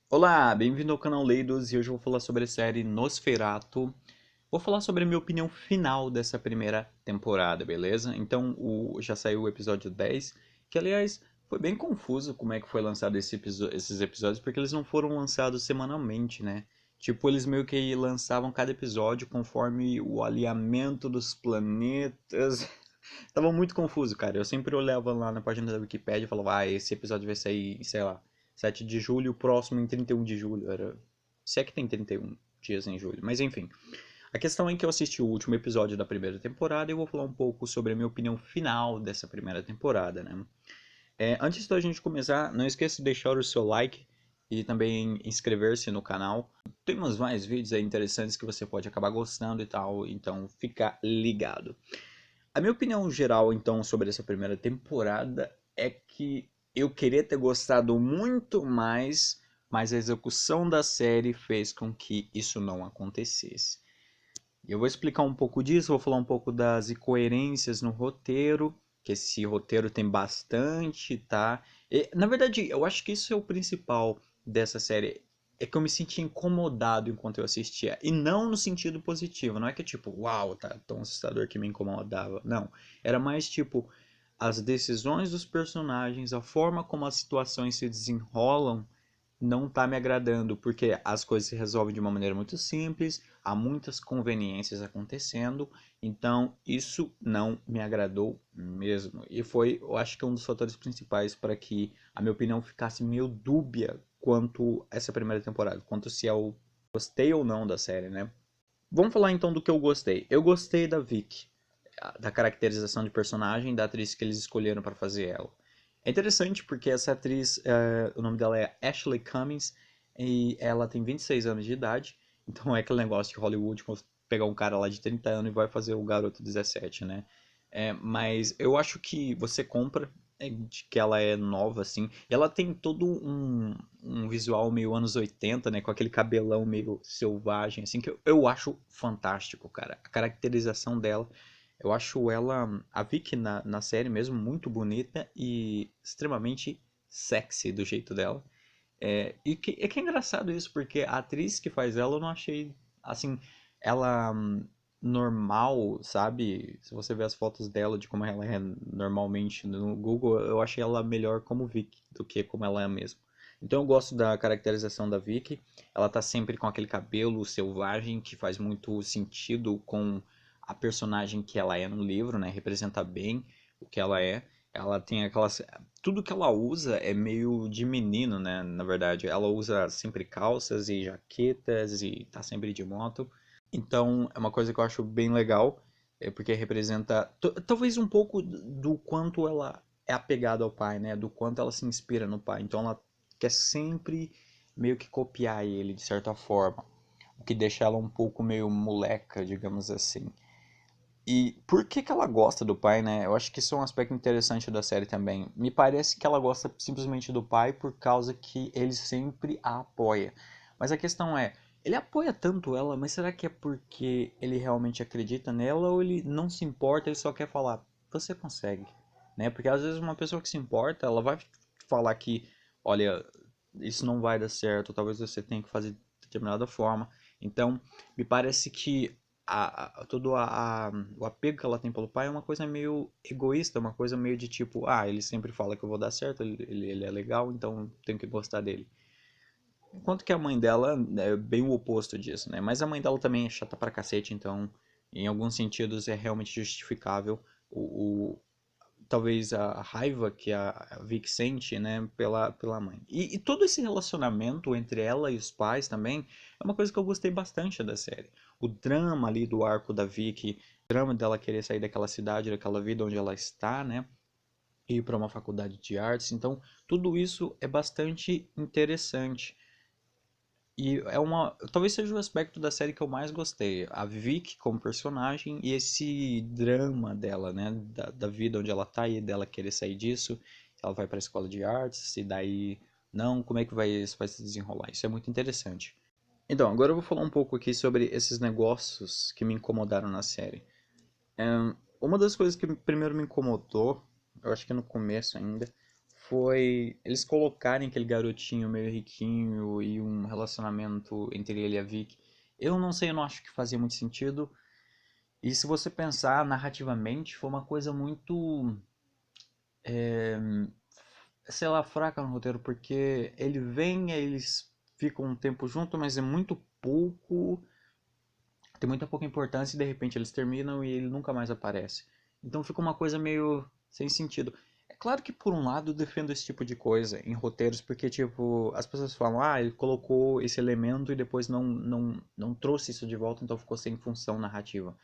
Olá, bem-vindo ao canal Leidos e hoje eu vou falar sobre a série Nosferatu. Vou falar sobre a minha opinião final dessa primeira temporada, beleza? Então, já saiu o episódio 10, que aliás foi bem confuso como é que foi lançado esses episódios, porque eles não foram lançados semanalmente, né? Tipo, eles meio que lançavam cada episódio conforme o alinhamento dos planetas. Tava muito confuso, cara. Eu sempre olhava lá na página da Wikipédia e falava, esse episódio vai sair, sei lá, 7 de julho, o próximo em 31 de julho. Se é que tem 31 dias em julho. Mas enfim. A questão é que eu assisti o último episódio da primeira temporada e eu vou falar um pouco sobre a minha opinião final dessa primeira temporada, né? Antes da gente começar, não esqueça de deixar o seu like e também inscrever-se no canal. Temos mais vídeos aí interessantes que você pode acabar gostando e tal, então fica ligado. A minha opinião geral, então, sobre essa primeira temporada é que eu queria ter gostado muito mais, mas a execução da série fez com que isso não acontecesse. Eu vou explicar um pouco disso, vou falar um pouco das incoerências no roteiro, que esse roteiro tem bastante, tá? Na verdade, eu acho que isso é o principal dessa série. É que eu me senti incomodado enquanto eu assistia. E não no sentido positivo. Não é que tipo, uau, tá tão assustador que me incomodava. Não. Era mais tipo, as decisões dos personagens, a forma como as situações se desenrolam não tá me agradando, porque as coisas se resolvem de uma maneira muito simples, há muitas conveniências acontecendo, então isso não me agradou mesmo. E foi, eu acho que um dos fatores principais para que a minha opinião ficasse meio dúbia quanto a essa primeira temporada, quanto se eu gostei ou não da série, né? Vamos falar então do que eu gostei. Eu gostei da Vicky, da caracterização de personagem da atriz que eles escolheram para fazer ela. É interessante porque essa atriz, o nome dela é Ashley Cummings e ela tem 26 anos de idade. Então é aquele negócio de Hollywood, pegar um cara lá de 30 anos e vai fazer o garoto 17, né? Mas eu acho que você compra de que ela é nova, assim. E ela tem todo um visual meio anos 80, né? Com aquele cabelão meio selvagem, assim, que eu acho fantástico, cara. A caracterização dela eu acho ela, a Vicky na série mesmo, muito bonita e extremamente sexy do jeito dela. É que é engraçado isso, porque a atriz que faz ela eu não achei, assim, ela normal, sabe? Se você ver as fotos dela, de como ela é normalmente no Google, eu achei ela melhor como Vicky do que como ela é mesmo. Então eu gosto da caracterização da Vicky. Ela tá sempre com aquele cabelo selvagem que faz muito sentido com a personagem que ela é no livro, né? Representa bem o que ela é. Ela tem aquelas. Tudo que ela usa é meio de menino, né? Na verdade, ela usa sempre calças e jaquetas e tá sempre de moto. Então, é uma coisa que eu acho bem legal, porque representa talvez um pouco do quanto ela é apegada ao pai, né? Do quanto ela se inspira no pai. Então, ela quer sempre meio que copiar ele de certa forma, o que deixa ela um pouco meio moleca, digamos assim. E por que que ela gosta do pai, né? Eu acho que isso é um aspecto interessante da série também. Me parece que ela gosta simplesmente do pai por causa que ele sempre a apoia. Mas a questão é, ele apoia tanto ela, mas será que é porque ele realmente acredita nela ou ele não se importa, ele só quer falar, você consegue, né? Porque às vezes uma pessoa que se importa, ela vai falar que, olha, isso não vai dar certo, talvez você tenha que fazer de determinada forma. Então, me parece que todo o apego que ela tem pelo pai é uma coisa meio egoísta, uma coisa meio de tipo, ele sempre fala que eu vou dar certo, ele é legal, então tenho que gostar dele. Enquanto que a mãe dela é bem o oposto disso, né? Mas a mãe dela também é chata pra cacete, então em alguns sentidos é realmente justificável o, talvez a raiva que a Vic sente, né, pela mãe. E todo esse relacionamento entre ela e os pais também é uma coisa que eu gostei bastante da série. O drama ali do arco da Vic, o drama dela querer sair daquela cidade, daquela vida onde ela está, né, e ir para uma faculdade de artes. Então, tudo isso é bastante interessante. E talvez seja o aspecto da série que eu mais gostei. A Vicky como personagem e esse drama dela, né? Da vida onde ela tá e dela querer sair disso. Ela vai pra escola de artes e daí, não, como é que isso vai se desenrolar? Isso é muito interessante. Então, agora eu vou falar um pouco aqui sobre esses negócios que me incomodaram na série. Uma das coisas que primeiro me incomodou, eu acho que no começo ainda, foi eles colocarem aquele garotinho meio riquinho e um relacionamento entre ele e a Vicky. Eu não sei, eu não acho que fazia muito sentido. E se você pensar narrativamente, foi uma coisa muito, sei lá, fraca no roteiro, porque ele vem, aí eles ficam um tempo junto, mas é muito pouco, tem muita pouca importância e de repente eles terminam e ele nunca mais aparece. Então fica uma coisa meio sem sentido. É claro que por um lado eu defendo esse tipo de coisa em roteiros, porque tipo, as pessoas falam, ah, ele colocou esse elemento e depois não trouxe isso de volta, então ficou sem função narrativa.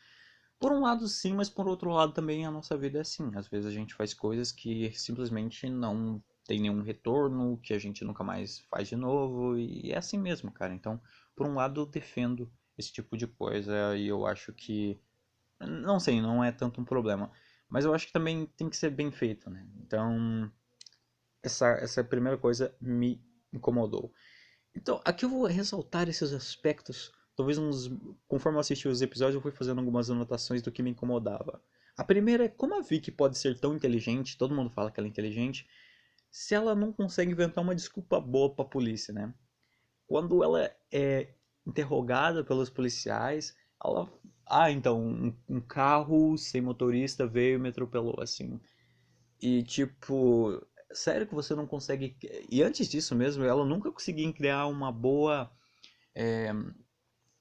Por um lado sim, mas por outro lado também a nossa vida é assim. Às vezes a gente faz coisas que simplesmente não tem nenhum retorno, que a gente nunca mais faz de novo, e é assim mesmo, cara. Então, por um lado eu defendo esse tipo de coisa e eu acho que, não sei, não é tanto um problema. Mas eu acho que também tem que ser bem feito, né? Então, essa primeira coisa me incomodou. Então, aqui eu vou ressaltar esses aspectos. Talvez conforme eu assisti os episódios, eu fui fazendo algumas anotações do que me incomodava. A primeira é como a Vicky pode ser tão inteligente, todo mundo fala que ela é inteligente, se ela não consegue inventar uma desculpa boa pra polícia, né? Quando ela é interrogada pelos policiais, ela. Ah, então, um carro sem motorista veio e me atropelou, assim. E tipo, sério que você não consegue. E antes disso mesmo, ela nunca conseguia criar uma boa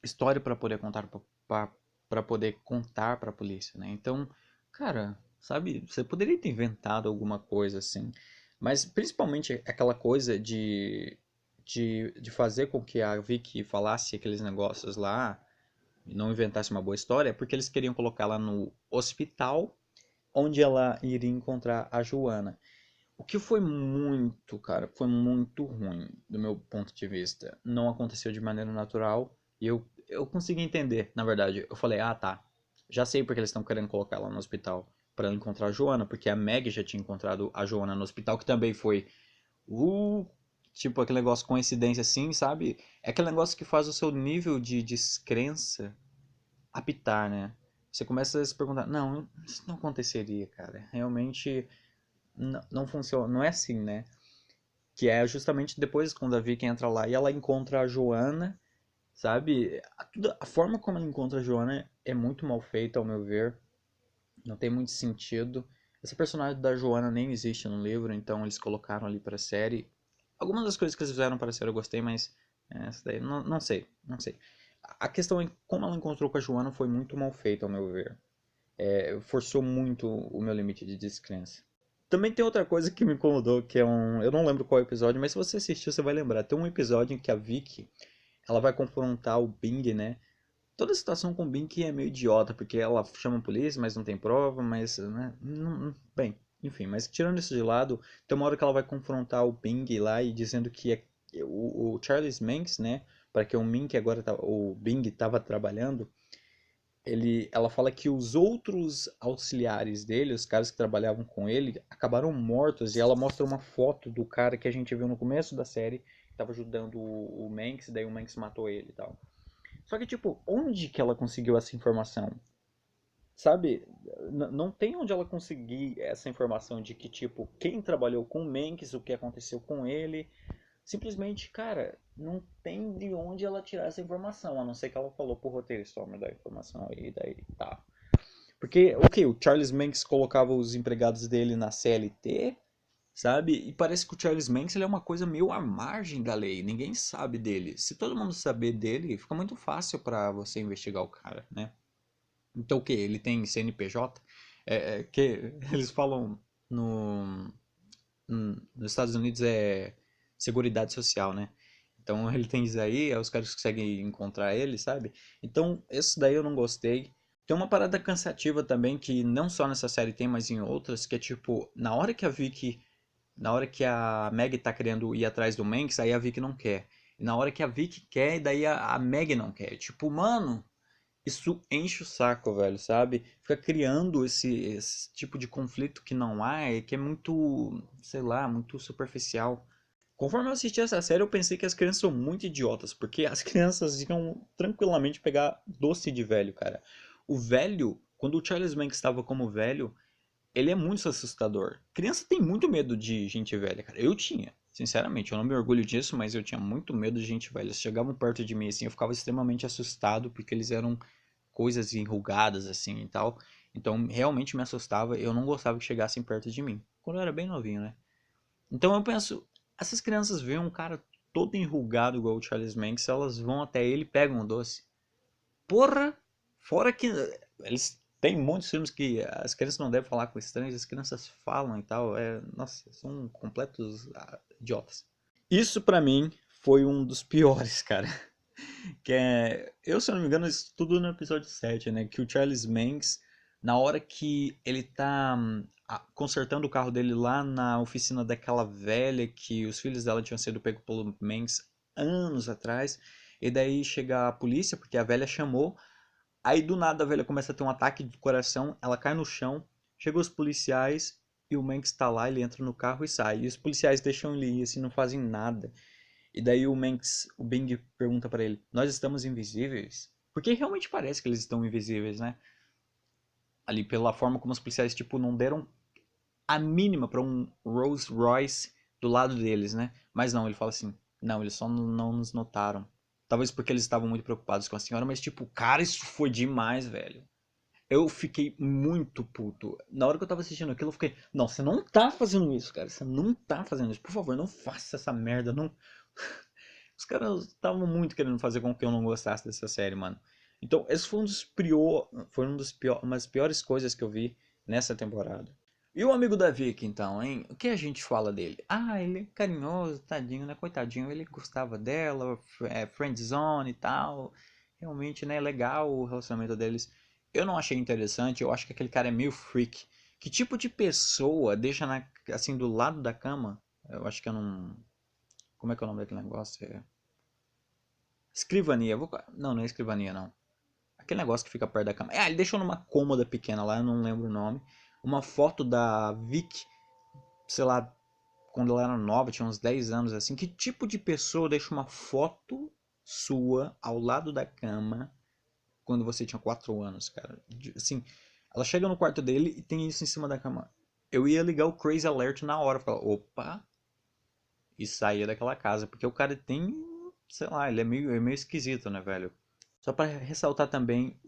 história para poder contar para poder contar para a polícia, né? Então, cara, sabe, você poderia ter inventado alguma coisa assim, mas principalmente aquela coisa de fazer com que a Vicky falasse aqueles negócios lá e não inventasse uma boa história, porque eles queriam colocá-la no hospital onde ela iria encontrar a Joana. O que foi muito, cara, foi muito ruim do meu ponto de vista. Não aconteceu de maneira natural e eu consegui entender, na verdade. Eu falei, ah, tá. Já sei porque eles estão querendo colocar ela no hospital para ela encontrar a Joana, porque a Meg já tinha encontrado a Joana no hospital, que também foi, uh, tipo aquele negócio coincidência assim, sabe? É aquele negócio que faz o seu nível de descrença apitar, né? Você começa a se perguntar, não, isso não aconteceria, cara. Realmente não funciona, não é assim, né? Que é justamente depois quando a Vicky entra lá e ela encontra a Joana, sabe? A forma como ela encontra a Joana é muito mal feita, ao meu ver. Não tem muito sentido. Essa personagem da Joana nem existe no livro, então eles colocaram ali pra série. Algumas das coisas que eles fizeram para a série eu gostei, mas essa daí não sei, não sei. A questão é como ela encontrou com a Joana foi muito mal feita, ao meu ver. Forçou muito o meu limite de descrença. Também tem outra coisa que me incomodou, que é um. Eu não lembro qual episódio, mas se você assistiu, você vai lembrar. Tem um episódio em que a Vicky ela vai confrontar o Bing, né? Toda a situação com o Bing é meio idiota, porque ela chama a polícia, mas não tem prova, mas. Né? Bem, enfim, mas tirando isso de lado, tem uma hora que ela vai confrontar o Bing lá e dizendo que o Charles Manx, né? Para que o Ming agora o Bing estava trabalhando, ela fala que os outros auxiliares dele, os caras que trabalhavam com ele, acabaram mortos. E ela mostra uma foto do cara que a gente viu no começo da série, que estava ajudando o Manx, daí o Manx matou ele e tal. Só que, tipo, onde que ela conseguiu essa informação? Sabe? Não tem onde ela conseguir essa informação de que, tipo, quem trabalhou com o Manx, o que aconteceu com ele. Simplesmente, cara, não tem de onde ela tirar essa informação, a não ser que ela falou pro roteirista, ó, me dá a informação aí, daí tá. Porque, ok, o Charles Manx colocava os empregados dele na CLT, sabe? E parece que o Charles Manx ele é uma coisa meio à margem da lei, ninguém sabe dele. Se todo mundo saber dele, fica muito fácil pra você investigar o cara, né? Então o que? Ele tem CNPJ? Que eles falam no, nos Estados Unidos é Seguridade Social, né? Então ele tem isso aí, aí os caras conseguem encontrar ele, sabe? Então, isso daí eu não gostei. Tem uma parada cansativa também, que não só nessa série tem, mas em outras, que é tipo, na hora que a Meg tá querendo ir atrás do Manx, aí a Vicky não quer. E na hora que a Vicky quer, daí a Meg não quer. Tipo, mano, isso enche o saco, velho, sabe? Fica criando esse tipo de conflito que não há, e que é muito, sei lá, muito superficial. Conforme eu assisti essa série, eu pensei que as crianças são muito idiotas, porque as crianças iam tranquilamente pegar doce de velho, cara. O velho, quando o Charles Manx estava como velho, ele é muito assustador. Criança tem muito medo de gente velha, cara. Eu tinha, sinceramente. Eu não me orgulho disso, mas eu tinha muito medo de gente velha. Eles chegavam perto de mim, assim, eu ficava extremamente assustado, porque eles eram coisas enrugadas, assim, e tal. Então, realmente me assustava. Eu não gostava que chegassem perto de mim. Quando eu era bem novinho, né? Então, eu penso, essas crianças veem um cara todo enrugado, igual o Charles Manson, elas vão até ele e pegam um doce. Porra! Fora que eles têm muitos filmes que as crianças não devem falar com estranhos, as crianças falam e tal. Nossa, são completos idiotas. Isso pra mim foi um dos piores, cara. Que é, eu se eu não me engano, isso tudo no episódio 7, né? Que o Charles Manx, na hora que ele tá consertando o carro dele lá na oficina daquela velha que os filhos dela tinham sido pegos pelo Manx anos atrás, e daí chega a polícia, porque a velha chamou. Aí do nada a velha começa a ter um ataque de coração, ela cai no chão, chegam os policiais e o Manx tá lá, ele entra no carro e sai. E os policiais deixam ele ir, assim, não fazem nada. E daí o Manx, o Bing pergunta pra ele: "Nós estamos invisíveis?" Porque realmente parece que eles estão invisíveis, né? Ali pela forma como os policiais, tipo, não deram a mínima pra um Rolls Royce do lado deles, né? Mas não, ele fala assim: "Não, eles só não nos notaram." Talvez porque eles estavam muito preocupados com a senhora, mas tipo, cara, isso foi demais, velho. Eu fiquei muito puto. Na hora que eu tava assistindo aquilo, eu fiquei, não, você não tá fazendo isso, cara. Você não tá fazendo isso. Por favor, não faça essa merda. Não. Os caras estavam muito querendo fazer com que eu não gostasse dessa série, mano. Então, esse foi uma das piores coisas que eu vi nessa temporada. E o amigo da Vicky, então, hein? O que a gente fala dele? Ah, ele é carinhoso, tadinho, né? Coitadinho, ele gostava dela, friendzone e tal. Realmente, né? Legal o relacionamento deles. Eu não achei interessante, eu acho que aquele cara é meio freak. Que tipo de pessoa deixa assim do lado da cama? Eu acho que eu não. Como é que é o nome daquele negócio? Escrivania. Não, não é escrivania, não. Aquele negócio que fica perto da cama. Ele deixou numa cômoda pequena lá, eu não lembro o nome. Uma foto da Vic, sei lá, quando ela era nova, tinha uns 10 anos assim. Que tipo de pessoa deixa uma foto sua ao lado da cama quando você tinha 4 anos, cara? Assim, ela chega no quarto dele e tem isso em cima da cama. Eu ia ligar o Crazy Alert na hora, falar, opa, e saía daquela casa, porque o cara tem, sei lá, ele é meio esquisito, né, velho? Só para ressaltar também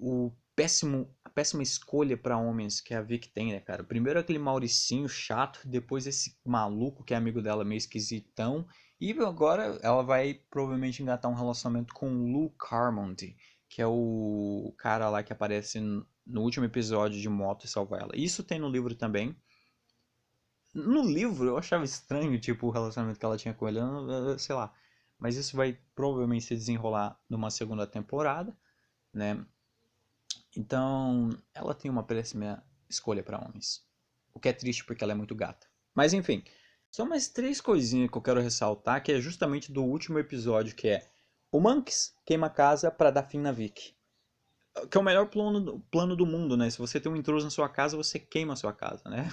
a péssima escolha para homens que a Vic tem, né, cara? Primeiro aquele Mauricinho chato, depois esse maluco que é amigo dela, meio esquisitão, e agora ela vai provavelmente engatar um relacionamento com o Lou Carmody, que é o cara lá que aparece no último episódio de Moto e salva ela. Isso tem no livro também. No livro eu achava estranho, tipo, o relacionamento que ela tinha com ele, sei lá. Mas isso vai provavelmente se desenrolar numa segunda temporada, né? Então, ela tem uma péssima escolha para homens. O que é triste porque ela é muito gata. Mas enfim, só mais três coisinhas que eu quero ressaltar, que é justamente do último episódio, que é o Monks queima a casa para dar fim na Vicky. Que é o melhor plano do mundo, né? Se você tem um intruso na sua casa, você queima a sua casa, né?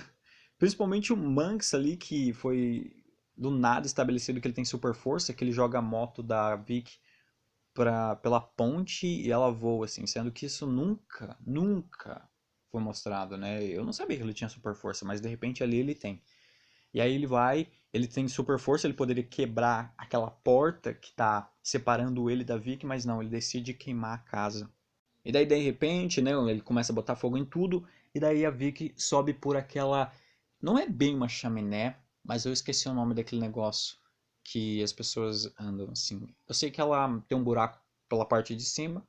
Principalmente o Monks ali, que foi do nada estabelecido que ele tem super força, que ele joga a moto da Vicky pela ponte e ela voa, assim, sendo que isso nunca foi mostrado, né? Eu não sabia que ele tinha super força, mas de repente ali ele tem. E aí ele tem super força, ele poderia quebrar aquela porta que tá separando ele da Vicky, mas não, ele decide queimar a casa. E daí de repente, né, ele começa a botar fogo em tudo, e daí a Vicky sobe por aquela. Não é bem uma chaminé, mas eu esqueci o nome daquele negócio que as pessoas andam assim. Eu sei que ela tem um buraco pela parte de cima,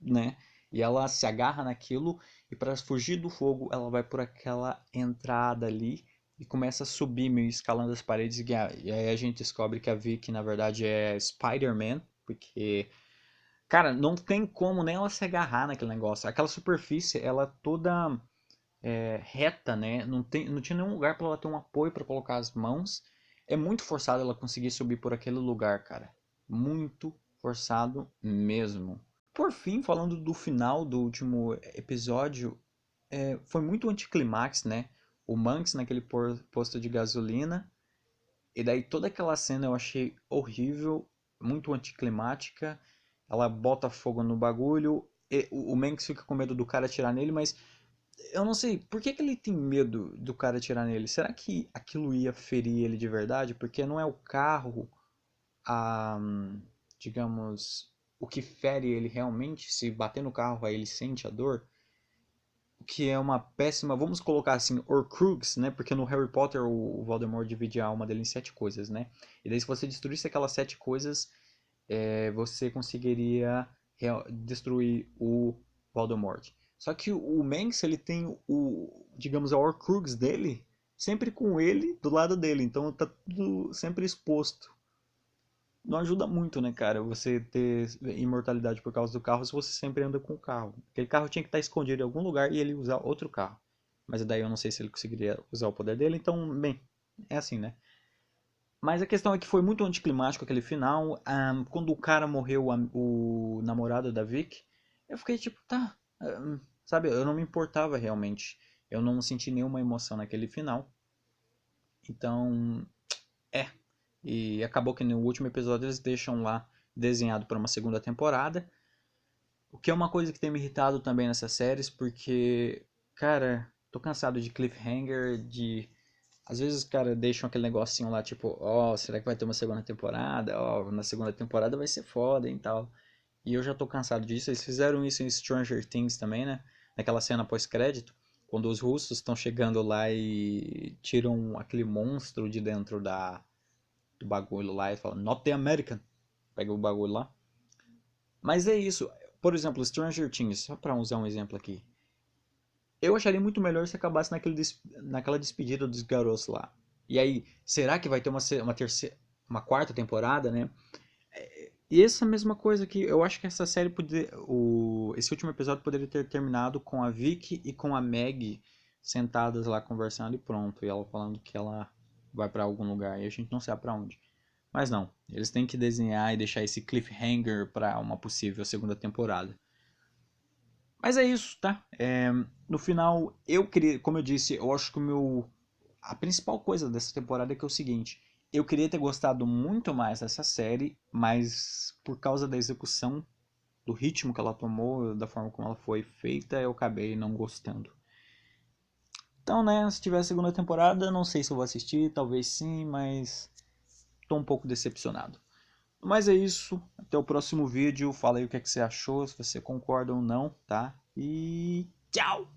né? E ela se agarra naquilo e para fugir do fogo, ela vai por aquela entrada ali e começa a subir, meio escalando as paredes. E aí a gente descobre que a Vicky, na verdade, é Spider-Man, porque, cara, não tem como nem ela se agarrar naquele negócio. Aquela superfície, ela é toda reta, né? Não tinha nenhum lugar para ela ter um apoio para colocar as mãos. É muito forçado ela conseguir subir por aquele lugar, cara. Muito forçado mesmo. Por fim, falando do final do último episódio, foi muito anticlimax, né? O Manx naquele posto de gasolina. E daí toda aquela cena eu achei horrível, muito anticlimática. Ela bota fogo no bagulho. O Manx fica com medo do cara atirar nele, mas eu não sei, por que que ele tem medo do cara atirar nele? Será que aquilo ia ferir ele de verdade? Porque não é o carro, a, digamos, o que fere ele realmente, se bater no carro aí ele sente a dor, o que é uma péssima, vamos colocar assim, Horcrux, né? Porque no Harry Potter o Voldemort divide a alma dele em 7 coisas, né? E daí se você destruísse aquelas 7 coisas, você conseguiria destruir o Voldemort. Só que o Manx, ele tem digamos, a Horcrux dele sempre com ele do lado dele, então tá tudo sempre exposto. Não ajuda muito, né, cara, você ter imortalidade por causa do carro se você sempre anda com o carro. Aquele carro tinha que estar escondido em algum lugar e ele usar outro carro. Mas daí eu não sei se ele conseguiria usar o poder dele, então, bem, é assim, né? Mas a questão é que foi muito anticlimático aquele final. Quando o cara morreu, o namorado da Vic, eu fiquei tipo, tá. Sabe, eu não me importava realmente. Eu não senti nenhuma emoção naquele final. Então, é. E acabou que no último episódio eles deixam lá desenhado para uma segunda temporada. O que é uma coisa que tem me irritado também nessas séries, porque, cara, tô cansado de cliffhanger, de às vezes os caras deixam aquele negocinho lá, tipo, ó, será que vai ter uma segunda temporada? Ó, na segunda temporada vai ser foda e tal. E eu já tô cansado disso. Eles fizeram isso em Stranger Things também, né? Naquela cena pós-crédito, quando os russos estão chegando lá e tiram aquele monstro de dentro do bagulho lá e falam, Not the American. Pega o bagulho lá. Mas é isso. Por exemplo, Stranger Things, só pra usar um exemplo aqui. Eu acharia muito melhor se acabasse naquela despedida dos garotos lá. E aí, será que vai ter uma terceira, uma quarta temporada, né? E essa mesma coisa que eu acho que essa série esse último episódio poderia ter terminado com a Vicky e com a Maggie sentadas lá conversando e pronto, e ela falando que ela vai pra algum lugar e a gente não sabe pra onde. Mas não, eles têm que desenhar e deixar esse cliffhanger pra uma possível segunda temporada. Mas é isso, tá? No final, eu queria, como eu disse, eu acho que a principal coisa dessa temporada é que é o seguinte: eu queria ter gostado muito mais dessa série, mas por causa da execução, do ritmo que ela tomou, da forma como ela foi feita, eu acabei não gostando. Então, né, se tiver a segunda temporada, não sei se eu vou assistir, talvez sim, mas tô um pouco decepcionado. Mas é isso, até o próximo vídeo. Fala aí o que é que você achou, se você concorda ou não, tá? E tchau!